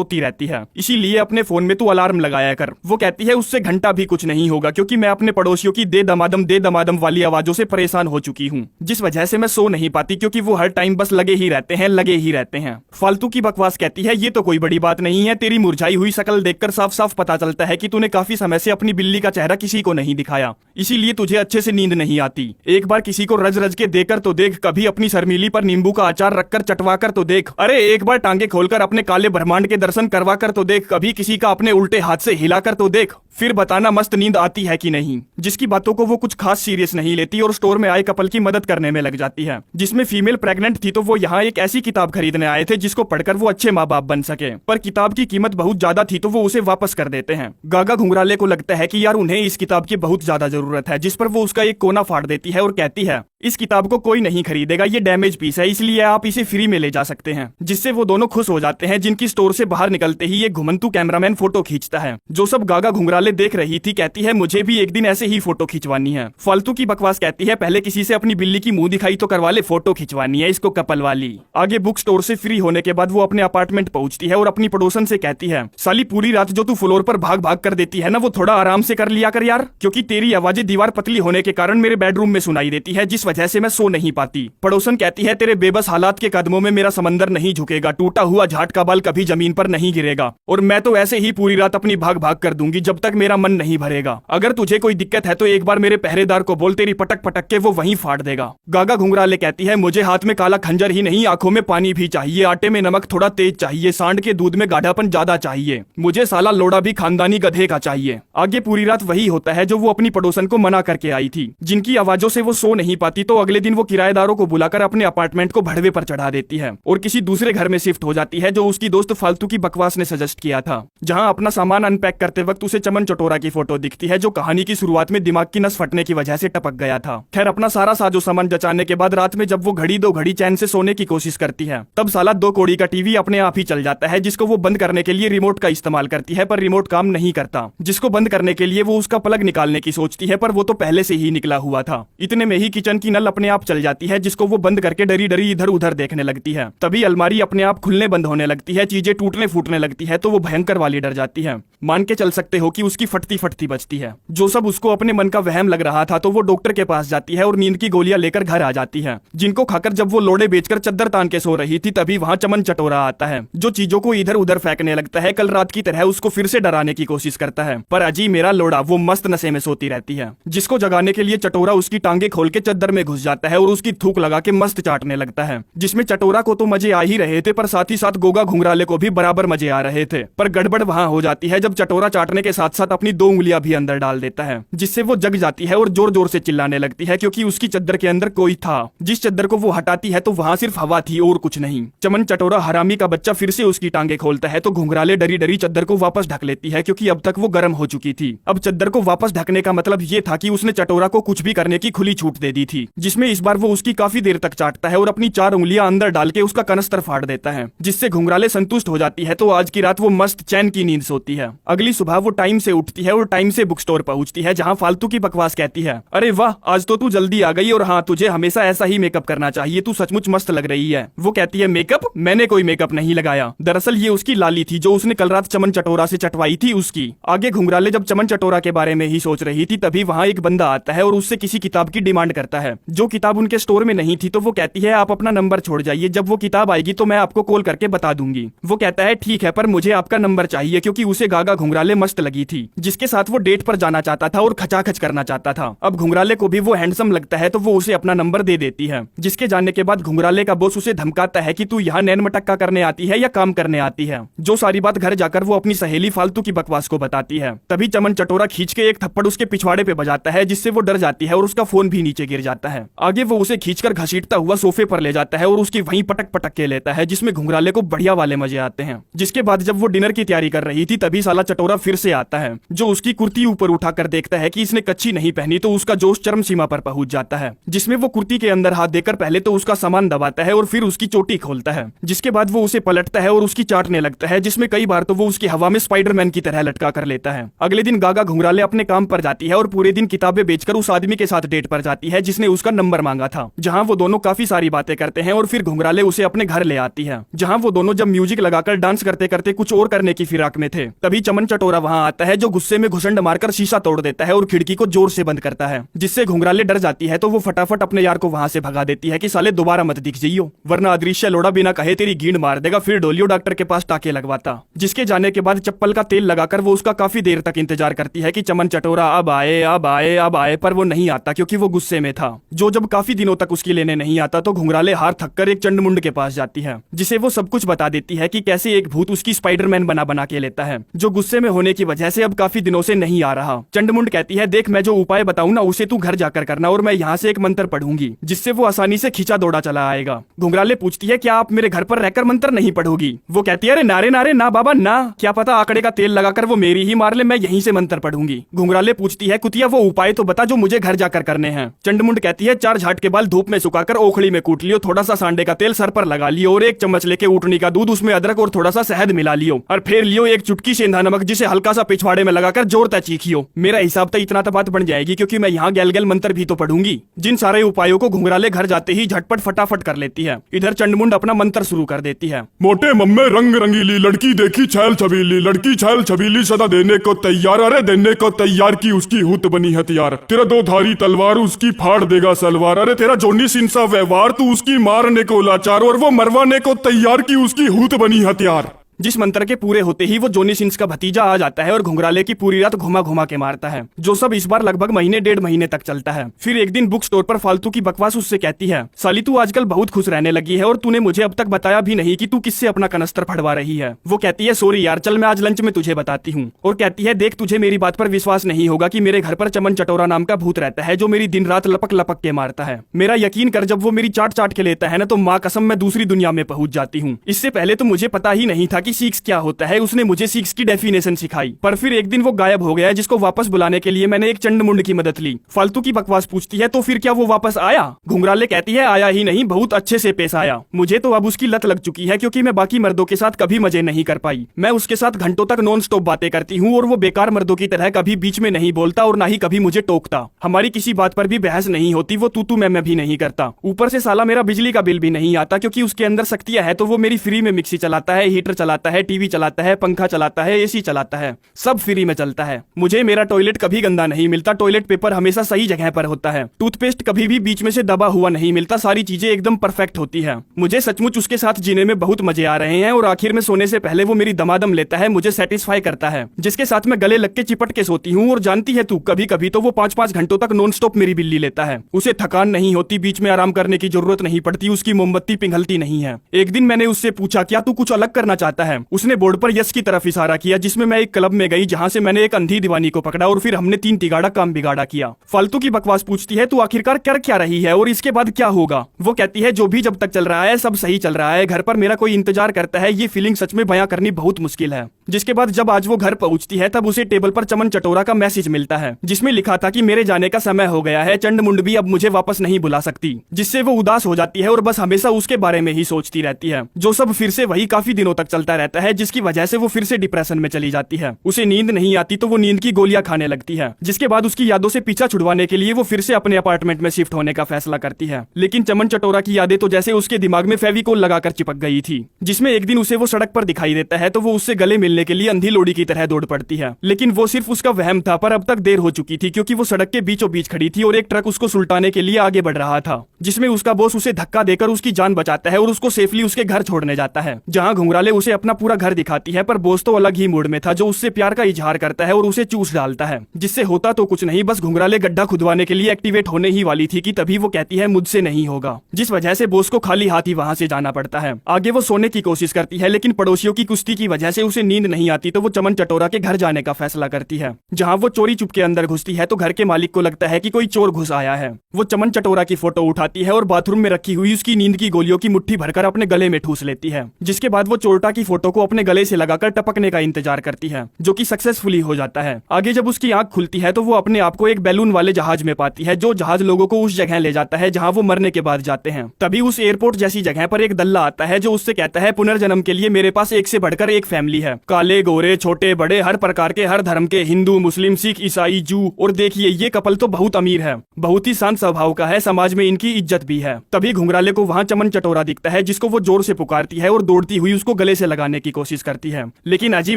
होती रहती है, इसीलिए अपने फोन में तू अलार्म लगाया कर। वो कहती है उससे घंटा भी कुछ नहीं होगा, क्योंकि मैं अपने पड़ोसियों की दे दमादम वाली आवाजों से परेशान हो चुकी हूँ, जिस वजह से मैं सो नहीं पाती, क्योंकि वो हर टाइम बस लगे ही रहते हैं। फालतू की बकवास कहती है, ये तो कोई बड़ी बात नहीं है, तेरी मुरझाई हुई शक्ल देखकर साफ साफ पता चलता है कि तूने काफी समय से अपनी बिल्ली का चेहरा किसी को नहीं दिखाया, इसीलिए तुझे अच्छे से नींद नहीं आती। एक बार किसी को रज रज के देकर तो देख, कभी अपनी शर्मीली पर नींबू का अचार रखकर चटवा कर तो देख, अरे एक बार टांगे खोलकर अपने काले ब्रह्मांड के दर्शन करवा कर तो देख, कभी किसी का अपने उल्टे हाथ से हिलाकर तो देख, फिर बताना मस्त नींद आती है कि नहीं। जिसकी बातों को वो कुछ खास सीरियस नहीं लेती और स्टोर में आए कपल की मदद करने में लग जाती है, जिसमें फीमेल प्रेग्नेंट थी, तो वो यहाँ एक ऐसी किताब खरीदने आए थे जिसको पढ़कर वो अच्छे माँ बाप बन सके, पर किताब की कीमत बहुत ज्यादा थी तो वो उसे वापस कर देते हैं। गागा घुंघराले को लगता है कि यार उन्हें इस किताब की बहुत ज्यादा जरूरत है, जिस पर वो उसका एक कोना फाड़ देती है और कहती है इस किताब को कोई नहीं खरीदेगा, ये डैमेज पीस है, इसलिए आप इसे फ्री में ले जा सकते हैं। जिससे वो दोनों खुश हो जाते हैं, जिनकी स्टोर से बाहर निकलते ही एक घुमंतू कैमरामैन फोटो खींचता है, जो सब गागा घुंघराले देख रही थी। कहती है मुझे भी एक दिन ऐसे ही फोटो खिंचवानी है। फालतू की बकवास कहती है, पहले किसी से अपनी बिल्ली की मुंह दिखाई तो करवा ले, फोटो खिंचवानी है इसको कपल वाली। आगे बुक स्टोर से फ्री होने के बाद वो अपने अपार्टमेंट पहुंचती है और अपनी पड़ोसन से कहती है, साली पूरी रात जो तू फ्लोर पर भाग भाग कर देती है ना, वो थोड़ा आराम से कर लिया कर यार, क्योंकि तेरी आवाजें दीवार पतली होने के कारण मेरे बेडरूम में सुनाई देती है, जिस वजह से मैं सो नहीं पाती। पड़ोसन कहती है, तेरे बेबस हालात के कदमों में मेरा समंदर नहीं झुकेगा, टूटा हुआ झाट का बाल कभी जमीन पर नहीं गिरेगा, और मैं तो ऐसे ही पूरी रात अपनी भाग भाग कर दूंगी जब तक मेरा मन नहीं भरेगा। अगर तुझे कोई दिक्कत है तो एक बार मेरे पहरेदार को बोल, तेरी पटक पटक के वो वहीं फाड़ देगा। गागा घुंघराले कहती है, मुझे हाथ में काला खंजर ही नहीं, आंखों में पानी भी चाहिए, आटे में नमक थोड़ा तेज चाहिए, सांड के दूध में गाढ़ापन ज्यादा चाहिए, मुझे साला लोड़ा भी खानदानी गधे का चाहिए। आगे पूरी रात वही होता है जो वो अपनी पड़ोसन को मना करके आई थी, जिनकी आवाजों से वो सो नहीं पाती, तो अगले दिन वो किराएदारों को बुलाकर अपने अपार्टमेंट को भड़वे पर चढ़ा देती है और किसी दूसरे घर में शिफ्ट हो जाती है, जो उसकी दोस्त फालतू की बकवास ने सजेस्ट किया था। जहां अपना सामान अनपैक करते वक्त उसे चमन चटोरा की फोटो दिखती है, जो कहानी की शुरुआत में दिमाग की नस फटने की वजह से टपक गया था। खैर अपना सारा साजो सामान जचाने के बाद रात में जब वो घड़ी दो घड़ी चैन से सोने की कोशिश करती है, तब साला 2 कौड़ी का टीवी अपने आप ही चल जाता है, जिसको वो बंद करने के लिए रिमोट का इस्तेमाल करती है, पर रिमोट काम नहीं करता। जिसको बंद करने के लिए वो उसका प्लग निकालने की सोचती है, पर वो तो पहले से ही निकला हुआ था। इतने में ही किचन की नल अपने आप चल जाती है, जिसको वो बंद करके डरी डरी इधर उधर देखने लगती है। तभी अलमारी अपने आप खुलने बंद होने लगती है, चीजें टूटने फूटने लगती है, तो वो भयंकर वाली डर जाती है। मान के चल सकते हो कि उसकी फटती फटती बचती है। जो सब उसको अपने मन का वहम लग रहा था, तो वो डॉक्टर के पास जाती है और नींद की गोलियां लेकर घर आ जाती है, जिनको खाकर जब वो लोड़े बेचकर चद्दर तान के सो रही थी, तभी वहां चमन चटोरा आता है, जो चीजों को इधर उधर फेंकने लगता है। कल रात की तरह उसको फिर से डराने की कोशिश करता है, पर अजी मेरा लोड़ा वो मस्त नशे में सोती रहती है, जिसको जगाने के लिए चटोरा उसकी टांगे खोल के चद्दर में घुस जाता है और उसकी थूक लगा के मस्त चाटने लगता है, जिसमें चटोरा को तो मजे आ ही रहे थे, पर साथ ही साथ गोगा घुंघराले को भी बराबर मजे आ रहे थे। पर गड़बड़ वहां हो जाती है जब चटोरा चाटने के साथ साथ अपनी 2 उंगलियां भी अंदर डाल देता है, जिससे वो जग जाती है और जोर जोर से चिल्लाने लगती है, क्योंकि उसकी चद्दर के अंदर कोई था। जिस चद्दर को वो हटाती है तो वहां सिर्फ हवा थी और कुछ नहीं। चमन चटोरा हरामी का बच्चा फिर से उसकी टांगे खोलता है, तो घुंघराले डरी डरी चद्दर को वापस ढक लेती है, क्योंकि अब तक वो गर्म हो चुकी थी। अब चद्दर को वापस ढकने का मतलब ये था कि उसने चटोरा को कुछ भी करने की खुली छूट दे दी थी, जिसमें इस बार वो उसकी काफी देर तक चाटता है और अपनी 4 उंगलियां अंदर डाल के उसका कनस्तर फाड़ देता है, जिससे घुंघराले संतुष्ट हो जाती है। तो आज की रात वो मस्त चैन की नींद सोती है। अगली सुबह वो टाइम से उठती है और टाइम से बुक स्टोर पहुंचती है, जहां फालतू की बकवास कहती है, अरे वाह आज तो तू जल्दी आ गई, और हाँ तुझे हमेशा ऐसा ही मेकअप करना चाहिए, तू सचमुच मस्त लग रही है। वो कहती है, मेकअप? मैंने कोई मेकअप नहीं लगाया, दरअसल ये उसकी लाली थी जो उसने कल रात चमन चटोरा से चटवाई थी उसकी। आगे घुंघराले जब चमन चटोरा के बारे में ही सोच रही थी, तभी वहाँ एक बंदा आता है और उससे किसी किताब की डिमांड करता है, जो किताब उनके स्टोर में नहीं थी। तो वो कहती है, आप अपना नंबर छोड़ जाइए, जब वो किताब आएगी तो मैं आपको कॉल करके बता दूंगी। वो कहता है, ठीक है, पर मुझे आपका नंबर चाहिए, क्योंकि उसे गागा घुंघराले मस्त लगी थी, जिसके साथ वो डेट पर जाना चाहता था और खचाखच करना चाहता था। अब घुंघराले को भी वो हैंडसम लगता है, तो वो उसे अपना नंबर दे देती है, जिसके जानने के बाद घुंघराले का बॉस उसे धमकाता है कि तू यहाँ नैन मटक्का करने आती है या काम करने आती है, जो सारी बात घर जाकर वो अपनी सहेली फालतू की बकवास को बताती है। तभी चमन चटोरा खींच के एक थप्पड़ उसके पिछवाड़े पे बजाता है, जिससे वो डर जाती है और उसका फोन भी नीचे गिर जाता है। आगे वो उसे खींचकर घसीटता हुआ सोफे पर ले जाता है और उसकी वहीं पटक पटक के लेता है, जिसमें घुंघराले को बढ़िया वाले मजे आते हैं। जिसके बाद जब वो डिनर की तैयारी कर रही थी, तभी साला चटोरा फिर से आता है, जो उसकी कुर्ती ऊपर उठाकर देखता है कि इसने कच्ची नहीं पहनी, तो उसका जोश चरम सीमा पर पहुंच जाता है, जिसमें वो कुर्ती के अंदर हाथ देकर पहले तो उसका सामान दबाता है और फिर उसकी चोटी खोलता है। जिसके बाद वो उसे पलटता है और उसकी चाटने लगता है, जिसमें कई बार तो वो उसकी हवा में स्पाइडरमैन की तरह लटका कर लेता है। अगले दिन गागा घुंघराले अपने काम पर जाती है और पूरे दिन किताबें बेचकर उस आदमी के साथ डेट पर जाती है, जिसने उसका नंबर मांगा था, जहाँ वो दोनों काफी सारी बातें करते हैं और फिर घुंघराले उसे अपने घर ले आती है, जहाँ वो दोनों जब म्यूजिक लगाकर डांस करते करते कुछ और करने की फिराक में थे, तभी चमन चटोरा वहाँ आता है, जो गुस्से में घुसंड मारकर शीशा तोड़ देता है और खिड़की को जोर से बंद करता है, जिससे घुंघराले डर जाती है। तो वो फटाफट अपने यार को वहाँ से भगा देती है कि साले दोबारा मत दिख जाइयो, वरना अदृश्य लोड़ा बिना कहे तेरी गींड मार देगा। फिर डोलियो डॉक्टर के पास टाके लगवाता, जिसके जाने के बाद चप्पल का तेल लगाकर वो उसका काफी देर तक इंतजार करती है कि चमन चटोरा अब आए अब आए अब आए, पर वो नहीं आता क्योंकि वो गुस्से में था। जो जब काफी दिनों तक उसकी लेने नहीं आता तो घुंघराले हार थककर एक चंडमुंड के पास जाती है, जिसे वो सब कुछ बता देती है कि कैसे एक भूत उसकी स्पाइडरमैन बना के लेता है, जो गुस्से में होने की वजह से अब काफी दिनों से नहीं आ रहा। चंडमुंड कहती है, देख मैं जो उपाय बताऊं ना उसे तू घर जाकर करना, और मैं यहाँ से एक मंत्र पढ़ूंगी जिससे वो आसानी से खींचा दौड़ा चला आएगा। घुंघराले पूछती है, क्या आप मेरे घर पर रहकर मंत्र नहीं पढ़ोगी? वो कहती है, अरे नारे नारे ना बाबा ना, क्या पता आंकड़े का तेल लगाकर वो मेरी ही मार ले, मैं यहीं से मंत्र पढ़ूंगी। घुंघराले पूछती है, कुतिया वो उपाय तो बता जो मुझे घर जाकर करने हैं। चंडमुंड कहती है, 4 झाट के बाल धूप में सुखाकर ओखली में कूट लियो, थोड़ा सा सांडे का तेल सर पर लगा लियो और 1 चम्मच लेके ऊँटनी का दूध, उसमें अदरक और थोड़ा सा शहद मिला लियो और फिर लियो 1 चुटकी सेंधा नमक, जिसे हल्का सा पिछवाड़े में लगाकर जोर तक चीखियो। मेरा हिसाब तो इतना तो बात बन जाएगी, क्योंकि मैं यहाँ गैल गैल मंत्र भी तो पढ़ूंगी। जिन सारे उपायों को घुंघराले घर जाते ही झटपट फटाफट कर लेती है। इधर चंडमुंड अपना मंत्र शुरू कर देती है। मोटे मम्मे रंग रंगीली लड़की देखी छैल छबीली, लड़की छैल छबीली सदा देने को तैयार, अरे देने को तैयार की उसकी हुत बनी हथियार, तेरा 2 धारी तलवार उसकी फाड़ देगा सलवार, अरे तेरा जोनी सिंसा व्यवहार तू उसकी मारने को लाचार, और वो मरवाने को तैयार की उसकी हुत बनी हथियार। जिस मंत्र के पूरे होते ही वो जोनी सिंस का भतीजा आ जाता है और घुंघराले की पूरी रात घुमा घुमा के मारता है, जो सब इस बार लगभग महीने 1.5 महीने तक चलता है। फिर एक दिन बुक स्टोर पर फालतू की बकवास उससे कहती है, साली तू आजकल बहुत खुश रहने लगी है और तूने मुझे अब तक बताया भी नहीं कि तू किससे अपना कनस्तर फड़वा रही है। वो कहती है, सॉरी यार, चल मैं आज लंच में तुझे बताती हूँ। और कहती है, देख तुझे मेरी बात पर विश्वास नहीं होगा कि मेरे घर पर चमन चटोरा नाम का भूत रहता है, जो मेरी दिन रात लपक लपक के मारता है। मेरा यकीन कर, जब वो मेरी चाट चाट के लेता है ना, तो माँ कसम मैं दूसरी दुनिया में पहुंच जाती हूँ। इससे पहले तो मुझे पता ही नहीं था कि सीक्स क्या होता है, उसने मुझे सीक्स की डेफिनेशन सिखाई। पर फिर एक दिन वो गायब हो गया, जिसको वापस बुलाने के लिए मैंने एक चंडमुंड की मदद ली। फालतू की बकवास पूछती है, तो फिर क्या वो वापस आया? घुंघराले कहती है, आया ही नहीं, बहुत अच्छे से पेश आया। मुझे तो अब उसकी लत लग चुकी है, क्योंकि मैं बाकी मर्दों के साथ कभी मजे नहीं कर पाई। मैं उसके साथ घंटों तक नॉन स्टॉप बातें करती हूँ और वो बेकार मर्दों की तरह कभी बीच में नहीं बोलता और ना ही कभी मुझे टोकता। हमारी किसी बात पर भी बहस नहीं होती, वो तू मैं भी नहीं करता। ऊपर से साला मेरा बिजली का बिल भी नहीं आता, क्योंकि उसके अंदर शक्तियां है। तो वो मेरी फ्री में मिक्सी चलाता है, हीटर चलाता है, टीवी चलाता है, पंखा चलाता है, एसी चलाता है, सब फ्री में चलता है। मुझे मेरा टॉयलेट कभी गंदा नहीं मिलता, टॉयलेट पेपर हमेशा सही जगह पर होता है, टूथपेस्ट कभी भी बीच में से दबा हुआ नहीं मिलता, सारी चीजें एकदम परफेक्ट होती है। मुझे सचमुच उसके साथ जीने में बहुत मजे आ रहे हैं और आखिर में सोने से पहले वो मेरी दमादम लेता है, मुझे सेटिस्फाई करता है, जिसके साथ मैं गले लग के चिपट के सोती हूँ। और जानती है तू, कभी कभी तो वो 5-5 घंटों तक नॉन स्टॉप मेरी बिल्ली लेता है। उसे थकान नहीं होती, बीच में आराम करने की जरूरत नहीं पड़ती, उसकी मोमबत्ती पिघलती नहीं है। एक दिन मैंने उससे पूछा, क्या तू कुछ अलग करना चाहता है? उसने बोर्ड पर यस की तरफ इशारा किया, जिसमें मैं एक क्लब में गई, जहां से मैंने एक अंधी दीवानी को पकड़ा और फिर हमने 3 तिगाड़ा काम बिगाड़ा किया। फालतू की बकवास पूछती है, तू आखिरकार कर क्या रही है और इसके बाद क्या होगा? वो कहती है, जो भी जब तक चल रहा है सब सही चल रहा है, घर पर मेरा कोई इंतजार करता है। ये फीलिंग सच में बयां करनी बहुत मुश्किल है। जिसके बाद जब आज वो घर पहुंचती है, तब उसे टेबल पर चमन चटोरा का मैसेज मिलता है, जिसमें लिखा था कि मेरे जाने का समय हो गया है, चंडमुंड भी अब मुझे वापस नहीं बुला सकती। जिससे वो उदास हो जाती है और बस हमेशा उसके बारे में ही सोचती रहती है, जो सब फिर से वही काफी दिनों तक चलता रहता है, जिसकी वजह से वो फिर से डिप्रेशन में चली जाती है। उसे नींद नहीं आती तो वो नींद की गोलियां खाने लगती है। जिसके बाद उसकी यादों से पीछा छुड़वाने के लिए वो फिर से अपने अपार्टमेंट में शिफ्ट होने का फैसला करती है। लेकिन चमन चटोरा की यादें तो जैसे उसके दिमाग में फेविकोल लगाकर चिपक गई थी। जिसमें एक दिन उसे वो सड़क पर दिखाई देता है, तो वो उससे गले मिलने के लिए अंधी लोड़ी की तरह दौड़ पड़ती है। लेकिन वो सिर्फ उसका वहम था, पर अब तक देर हो चुकी थी, क्योंकि वो सड़क के बीचों बीच खड़ी थी और एक ट्रक उसको सुलटाने के लिए आगे बढ़ रहा था। जिसमें उसका बॉस उसे धक्का देकर उसकी जान बचाता है और उसको सेफली उसके घर छोड़ने जाता है, जहाँ घुंघराले उसे अपना पूरा घर दिखाती है। पर बॉस तो अलग ही मूड में था, जो उससे प्यार का इजहार करता है और उसे चूस डालता है। जिससे होता तो कुछ नहीं, बस घुंघराले गड्ढा खुदवाने के लिए एक्टिवेट होने ही वाली थी कि तभी वो कहती है, मुझसे नहीं होगा। जिस वजह से बॉस को खाली हाथ ही वहां से जाना पड़ता है। आगे वो सोने की कोशिश करती है, लेकिन पड़ोसियों की कुश्ती की वजह से उसे नींद नहीं आती, तो वो चमन चटोरा के घर जाने का फैसला करती है। जहाँ वो चोरी चुपके अंदर घुसती है, तो घर के मालिक को लगता है कि कोई चोर घुस आया है। वो चमन चटोरा की फोटो उठाती है और बाथरूम में रखी हुई उसकी नींद की गोलियों की मुट्ठी भरकर अपने गले में ठूस लेती है। जिसके बाद वो चोरटा की फोटो को अपने गले से लगाकर टपकने का इंतजार करती है, जो कि सक्सेसफुली हो जाता है। आगे जब उसकी आंख खुलती है तो वो अपने आप को एक बैलून वाले जहाज में पाती है, जो जहाज लोगों को उस जगह ले जाता है जहां वो मरने के बाद जाते हैं। तभी उस एयरपोर्ट जैसी जगह पर एक दल्ला आता है जो उससे कहता है, पुनर्जन्म के लिए मेरे पास एक से बढ़कर एक फैमिली है, काले गोरे छोटे बड़े हर प्रकार के, हर धर्म के, हिंदू मुस्लिम सिख ईसाई जू। और देखिए ये कपल तो बहुत अमीर है, बहुत ही शांत स्वभाव का है, समाज में इनकी इज्जत भी है। तभी घुंघराले को वहाँ चमन चटोरा दिखता है, जिसको वो जोर से पुकारती है और दौड़ती हुई उसको गले से लगाने की कोशिश करती है। लेकिन अजी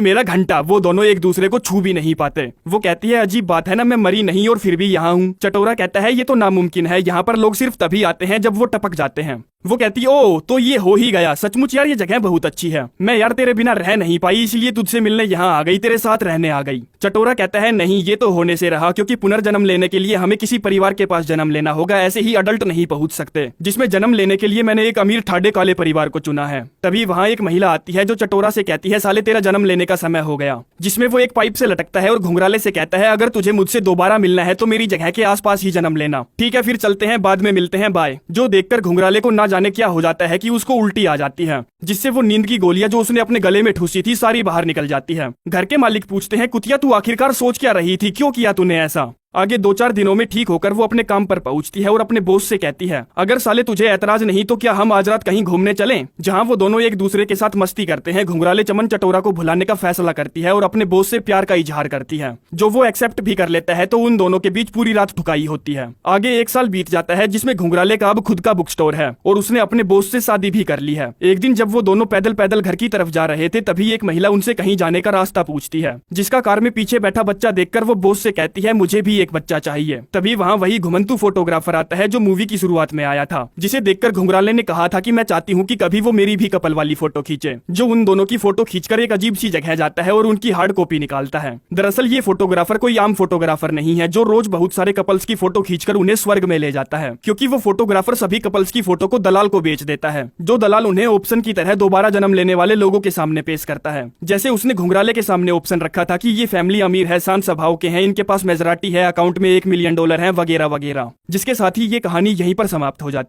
मेरा घंटा, वो दोनों एक दूसरे को छू भी नहीं पाते। वो कहती है, अजीब बात है ना, मैं मरी नहीं और फिर भी यहाँ हूँ। चटोरा कहता है, ये तो नामुमकिन है, यहाँ पर लोग सिर्फ तभी आते हैं जब वो टपक जाते हैं। वो कहती है, ओ तो ये हो ही गया, सचमुच यार ये जगह बहुत अच्छी है, मैं यार तेरे बिना रह नहीं पाई, इसलिए तुझसे मिलने यहाँ आ गई, तेरे साथ रहने आ गई। चटोरा कहता है, नहीं ये तो होने से रहा, क्योंकि पुनर्जन्म लेने के लिए हमें किसी परिवार के पास जन्म लेना होगा, ऐसे ही अडल्ट नहीं पहुंच सकते, जिसमें जन्म लेने के लिए मैंने एक अमीर ठाडे काले परिवार को चुना है। तभी वहाँ एक महिला आती है जो चटोरा से कहती है, साले तेरा जन्म लेने का समय हो गया, जिसमें वो एक पाइप से लटकता है और घुंघराले से कहता है, अगर तुझे मुझसे दोबारा मिलना है तो मेरी जगह के आसपास ही जन्म लेना, ठीक है फिर चलते हैं, बाद में मिलते हैं, बाय। जो देखकर घुंघराले को ना जाने क्या हो जाता है कि उसको उल्टी आ जाती है, जिससे वो नींद की गोलियां जो उसने अपने गले में ठूसी थी सारी बाहर निकल जाती है। घर के मालिक पूछते हैं, कुतिया तू आखिरकार सोच क्या रही थी, क्यों किया तूने ऐसा? आगे 2-4 दिनों में ठीक होकर वो अपने काम पर पहुंचती है और अपने बॉस से कहती है, अगर साले तुझे ऐतराज नहीं तो क्या हम आज रात कहीं घूमने चलें, जहां वो दोनों एक दूसरे के साथ मस्ती करते हैं। घुंघराले चमन चटोरा को भुलाने का फैसला करती है और अपने बॉस से प्यार का इजहार करती है, जो वो एक्सेप्ट भी कर लेता है। तो उन दोनों के बीच पूरी रात ठुकाई होती है। आगे 1 साल बीत जाता है, जिसमें घुंघराले का अब खुद का बुक स्टोर है और उसने अपने बॉस से शादी भी कर ली है। एक दिन जब वो दोनों पैदल पैदल घर की तरफ जा रहे थे, तभी एक महिला उनसे कहीं जाने का रास्ता पूछती है, जिसका कार में पीछे बैठा बच्चा देखकर वो बॉस से कहती है, मुझे भी एक बच्चा चाहिए। तभी वहाँ वही घुमंतू फोटोग्राफर आता है जो मूवी की शुरुआत में आया था, जिसे देखकर घुंघराले ने कहा था कि मैं चाहती हूँ कि कभी वो मेरी भी कपल वाली फोटो खींचे, जो उन दोनों की फोटो खींचकर एक अजीब सी जगह जाता है और उनकी हार्ड कॉपी निकालता है। दरअसल ये फोटोग्राफर कोई आम फोटोग्राफर नहीं है, जो रोज बहुत सारे कपल्स की फोटो खींचकर उन्हें स्वर्ग में ले जाता है, क्योंकि वो फोटोग्राफर सभी कपल्स की फोटो को दलाल को बेच देता है, जो दलाल उन्हें ऑप्शन की तरह दोबारा जन्म लेने वाले लोगों के सामने पेश करता है। जैसे उसने घुंघराले के सामने ऑप्शन रखा था कि ये फैमिली अमीर है, शांत स्वभाव के हैं, इनके पास मेजराटी है, अकाउंट में $1 मिलियन है, वगैरह वगैरह। जिसके साथ ही ये कहानी यहीं पर समाप्त हो जाती है।